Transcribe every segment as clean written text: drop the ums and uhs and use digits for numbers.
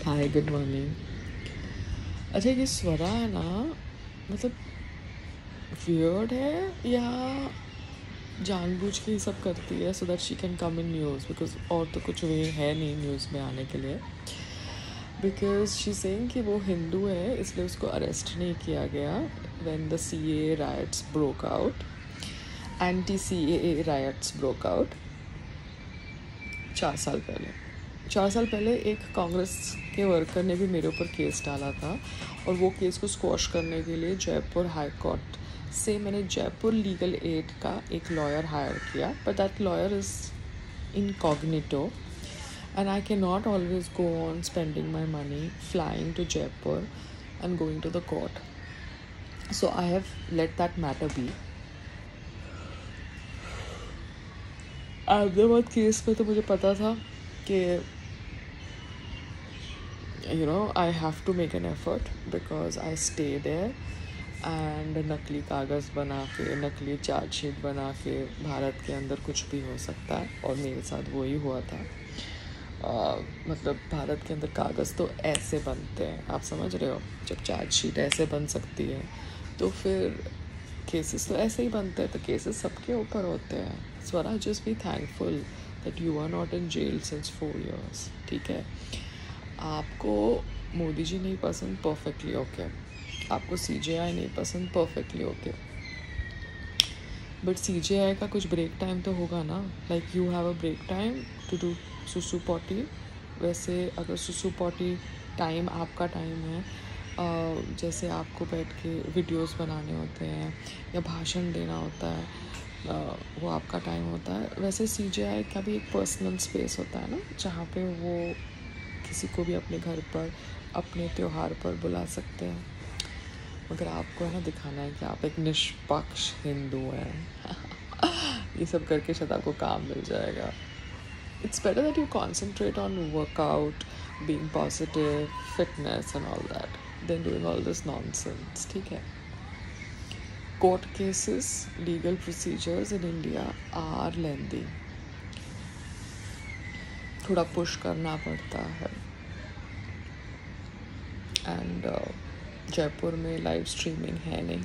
Hi good morning. अच्छा ये स्वरा है ना, मतलब वियर्ड है या जानबूझ के ही सब करती है so that she can come in news, because और तो कुछ वे है नहीं न्यूज़ में आने के लिए। बिकॉज शी सेइंग कि वो हिंदू है इसलिए उसको अरेस्ट नहीं किया गया when the CAA rights broke out, anti CAA rights broke out 4 साल पहले। 4 साल पहले एक कांग्रेस के वर्कर ने भी मेरे ऊपर केस डाला था, और वो केस को स्क्वॉश करने के लिए जयपुर हाई कोर्ट से मैंने जयपुर लीगल एड का एक लॉयर हायर किया, but that lawyer is incognito and I cannot always go on spending my money flying to Jaipur and going to the court. So I have let that matter be. Ahmedabad case में तो मुझे पता था कि I have to make an effort because I stay there, and नकली कागज़ बना के, नकली चार्जशीट बना के भारत के अंदर कुछ भी हो सकता है, और मेरे साथ वही हुआ था। मतलब भारत के अंदर कागज़ तो ऐसे बनते हैं, आप समझ रहे हो। जब चार्जशीट ऐसे बन सकती है तो फिर केसेस तो ऐसे ही बनते हैं, तो केसेस सबके ऊपर होते हैं। Swara, just be thankful that you are not in jail since 4 years, ठीक है। आपको मोदी जी नहीं पसंद, परफेक्टली ओके। आपको CJI नहीं पसंद, परफेक्टली ओके। बट CJI का कुछ ब्रेक टाइम तो होगा ना, like you have a break time to do सुसु पॉटी। वैसे अगर सुसु पॉटी टाइम आपका टाइम है, जैसे आपको बैठ के वीडियोस बनाने होते हैं या भाषण देना होता है, वो आपका टाइम होता है, वैसे CJI का भी एक पर्सनल स्पेस होता है ना, जहाँ पे वो किसी को भी अपने घर पर, अपने त्यौहार पर बुला सकते हैं। मगर आपको है ना दिखाना है कि आप एक निष्पक्ष हिंदू हैं। ये सब करके शायद आपको काम मिल जाएगा। It's better that you concentrate on workout, being positive, fitness and all that, than doing all this nonsense, ठीक है। Court cases, legal procedures in India are lengthy. थोड़ा पुश करना पड़ता है, एंड जयपुर में लाइव स्ट्रीमिंग है नहीं,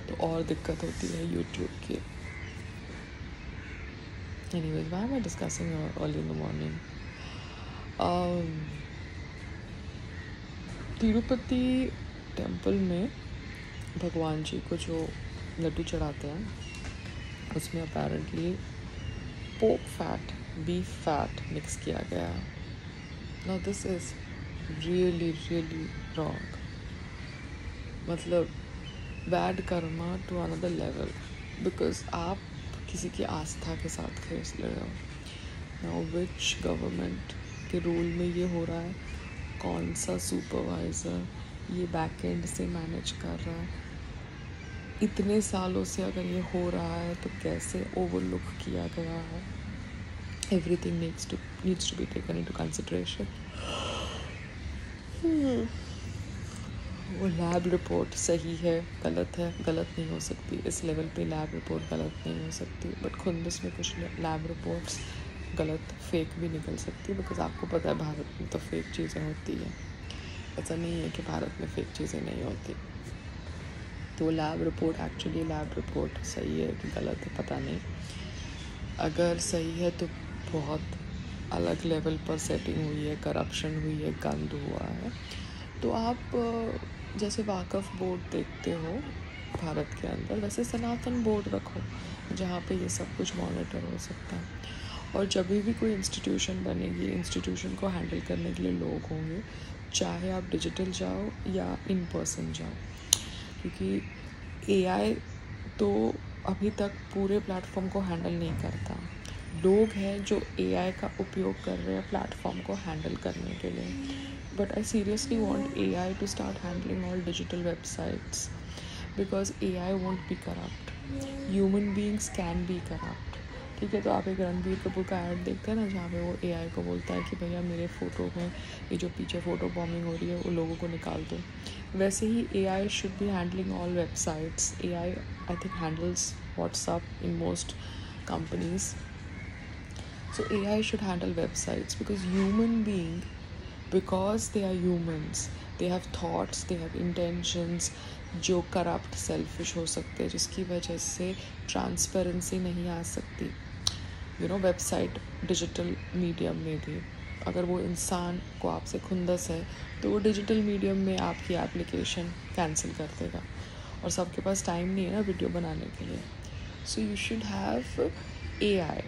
तो और दिक्कत होती है यूट्यूब की। Anyways, why am I discussing early in the morning? Tirupati temple में भगवान जी को जो लड्डू चढ़ाते हैं, उसमें apparently pork fat, beef fat mix किया गया है। Now this is really really wrong. मतलब bad karma to another level, because आप किसी की आस्था के साथ खेल रहे हो। नाउ विच गवर्नमेंट के रूल में ये हो रहा है, कौन सा सुपरवाइज़र ये बैक एंड से मैनेज कर रहा है, इतने सालों से अगर ये हो रहा है तो कैसे ओवरलुक किया गया है। Everything needs to be taken into consideration. वो लैब रिपोर्ट सही है, गलत है, गलत नहीं हो सकती। इस लेवल पे लैब रिपोर्ट गलत नहीं हो सकती, बट खुंदस में कुछ लैब रिपोर्ट्स गलत, फेक भी निकल सकती है, बिकॉज आपको पता है भारत में तो फेक चीज़ें होती हैं। ऐसा नहीं है कि भारत में फेक चीज़ें नहीं होती। तो lab report, actually lab report सही है कि गलत है पता नहीं। अगर सही है तो बहुत अलग लेवल पर सेटिंग हुई है, करप्शन हुई है, गंद हुआ है। तो आप जैसे वाकफ़ बोर्ड देखते हो भारत के अंदर, वैसे सनातन बोर्ड रखो जहाँ पे ये सब कुछ मॉनिटर हो सकता है। और जब भी कोई इंस्टीट्यूशन बनेगी, इंस्टीट्यूशन को हैंडल करने के लिए लोग होंगे, चाहे आप डिजिटल जाओ या इन पर्सन जाओ, क्योंकि AI तो अभी तक पूरे प्लेटफॉर्म को हैंडल नहीं करता। लोग हैं जो AI का उपयोग कर रहे हैं प्लेटफॉर्म को हैंडल करने के लिए। But I seriously want AI to start handling all digital websites, because AI won't be corrupt. Human beings can be corrupt. ठीक है, तो आप एक रणबीर कपूर का ऐड देखते हैं ना, जहाँ पे वो AI को बोलता है कि भैया मेरे फ़ोटो में ये जो पीछे फ़ोटो बॉम्बिंग हो रही है वो लोगों को निकाल दो। वैसे ही AI should be handling all websites. AI I think handles WhatsApp in most companies. So AI should handle websites, because human being because they are humans, they have thoughts, they have intentions जो corrupt selfish हो सकते हैं, जिसकी वजह से transparency नहीं आ सकती। You know, website digital medium में भी अगर वो इंसान को आपसे खुंदस है तो वो डिजिटल मीडियम में आपकी एप्लीकेशन कैंसिल कर देगा, और सबके पास टाइम नहीं है ना वीडियो बनाने के लिए। So you should have AI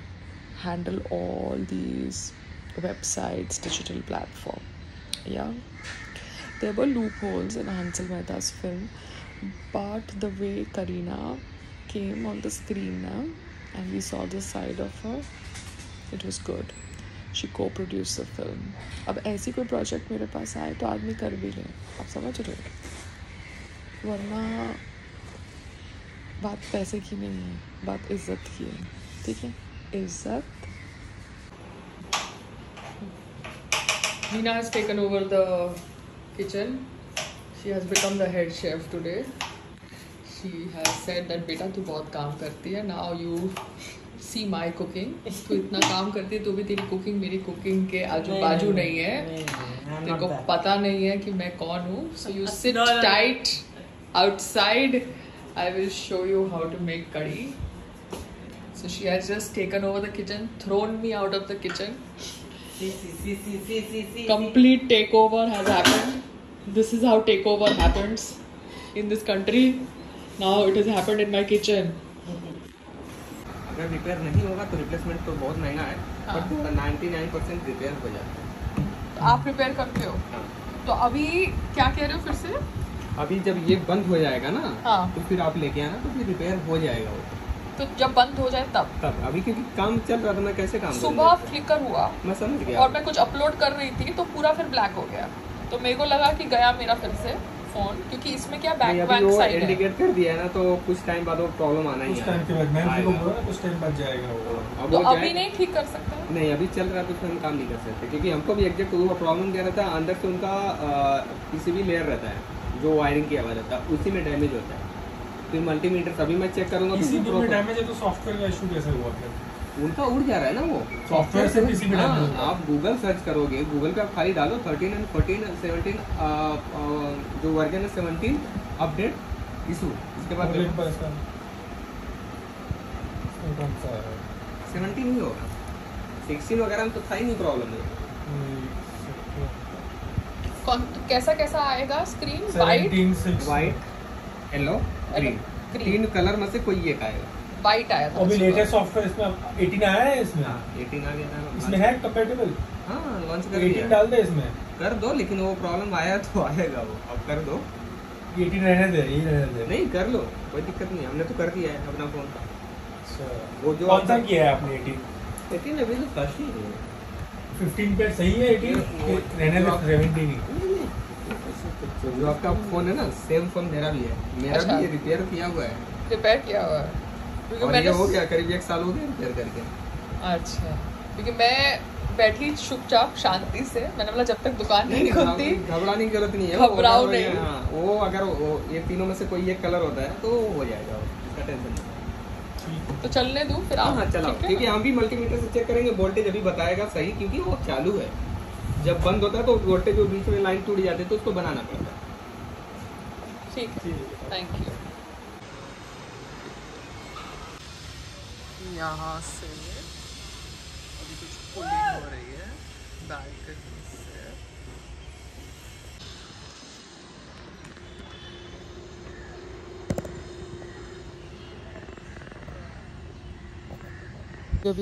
handle all these websites, digital platform. Yeah, there were loopholes in Hansel Mehta's film, but the way Kareena came on the screen now and we saw the side of her, it was good. She co-produced the film. अब ऐसी कोई project मेरे पास आए तो आदमी कर भी ले, आप समझ रहे हो, वरना बात पैसे की नहीं है, बात इज्जत की है। ठीक है, इज्जत। Nina has taken over the kitchen. She has become the head chef today. She has said that बेटा तू बहुत काम करती है, now you see my cooking. तू इतना काम करती है तो भी तेरी कुकिंग मेरी कुकिंग के आजू बाजू नहीं है, तेरे को पता नहीं है कि मैं कौन हूँ. So you sit tight outside. I will show you how to make curry. So she has just taken over the kitchen, thrown me out of the kitchen. Complete takeover has happened. This is how takeover happens in this country. Now it has happened in my kitchen. अगर repair नहीं होगा तो replacement तो बहुत महंगा है, but 99% repair हो जाता है. तो आप रिपेयर करते हो? हाँ. तो अभी क्या कह रहे हो फिर से? अभी जब ये बंद हो जाएगा ना, हाँ. तो फिर आप लेके आना, तो फिर रिपेयर हो जाएगा वो. तो जब बंद हो जाए तब अभी क्योंकि काम चल रहा था, मैं कैसे काम सुबह फ्लिकर हुआ, मैं समझ गया, और मैं कुछ अपलोड कर रही थी तो पूरा फिर ब्लैक हो गया. तो मेरे को लगा कि गया मेरा फिर से फोन, क्योंकि इसमें क्या बैक साइड है, इंडिकेट कर दिया है ना, तो कुछ टाइम बाद वो प्रॉब्लम आना ही है. कुछ टाइम बाद जाएगा वो. तो अभी नहीं ठीक कर सकते? नहीं, अभी चल रहा है तो उसमें हम काम नहीं कर सकते, क्योंकि हमको भी एग्जैक्ट वो प्रॉब्लम क्या रहता है, अंदर से उनका पीसीबी लेयर रहता है जो वायरिंग किया हुआ रहता है, उसी में डैमेज होता है. फिर मल्टीमीटर सभी मैं चेक करूंगा तो डैमेज है, तो सॉफ्टवेयर का इशू कैसे हुआ फिर? उनका उड़ जा रहा है ना वो सॉफ्टवेयर से पीसीबी डैमेज होता है. आप गूगल सर्च करोगे, गूगल पे आप खाली डालो 13 and 14 and 17 जो वर्जन है 17 अपडेट इशू, इसके बाद 17 ही होगा, 16 वगैरह में तो था ही नहीं प्रॉब्लम है. कैसा कैसा आएगा स्क्रीन? वाइट, येलो, ग्रीन, तीन कलर में से कोई एक आएगा. वाइट आया था अभी लेटेस्ट सॉफ्टवेयर इसमें 18 आया है. इसमें 18 आ गया था, इसमें है कंपैटिबल. हाँ, लॉन्च कर 18 डाल दे इसमें, कर दो, लेकिन वो प्रॉब्लम आया तो आएगा वो, अब कर दो. 18 रहने दे, यही रहने दे. नहीं, कर लो, कोई दिक्कत नहीं, हमने तो कर दिया है अपना फोन का. वो जो कौन सा किया है आपने? 18 अभी तो फर्स्ट ही है. 15 पे सही है, 18 रहने दे, 17 ही. जो आपका फोन है ना, सेम फोन मेरा भी है, मेरा भी रिपेयर किया हुआ है. रिपेयर किया हुआ है और ये हो गया करीब 1 साल हो गया रिपेयर करके. अच्छा, क्योंकि मैं बैठी चुपचाप शांति से, मैंने बोला जब तक दुकान नहीं खुलती घबराने की जरूरत नहीं है, घबराओ नहीं. वो अगर ये तीनों में से कोई एक कलर होता है तो हो जाएगा, इसका टेंशन नहीं. तो चलने दूं फिर? हाँ, चलाओ, क्योंकि हम भी मल्टीमीटर से चेक करेंगे, वोल्टेज अभी बताएगा सही, क्योंकि वो चालू है. जब बंद होता है तो वोल्टेज जो बीच में लाइन टूट जाती है तो उसको बनाना पड़ता है. ठीक है, थैंक यू. यहाँ से अभी कुछ पुलिंग हो रही है बालकनी से.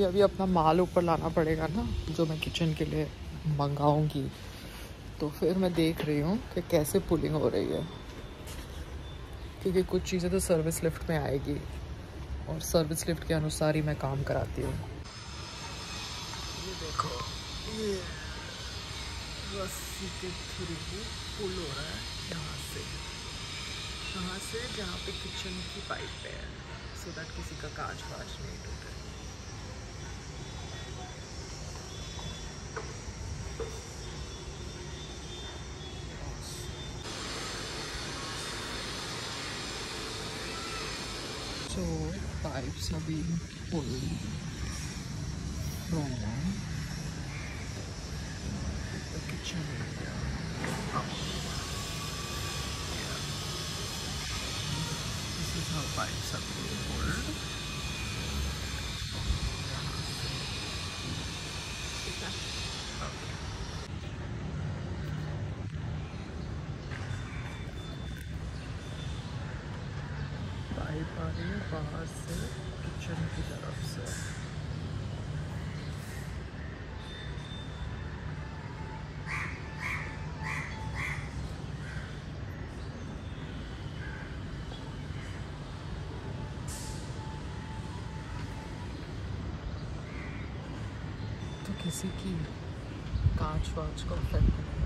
अभी अपना माल ऊपर लाना पड़ेगा ना, जो मैं किचन के लिए मंगाऊंगी. तो फिर मैं देख रही हूँ कि कैसे पुलिंग हो रही है, क्योंकि कुछ चीज़ें तो सर्विस लिफ्ट में आएगी और सर्विस लिफ्ट के अनुसार ही मैं काम कराती हूँ. ये देखो, ये रस्सी के थ्रू पुल हो रहा है यहाँ से जहाँ पे किचन की पाइप है, सो दैट किसी का कांच वाच नहीं टूटे. So pipes are being pulled from the kitchen. Pipes are being hold. Pipe आ रही है बाहर से किचन की तरफ से। तो किसी की कांच वाच को इफेक्ट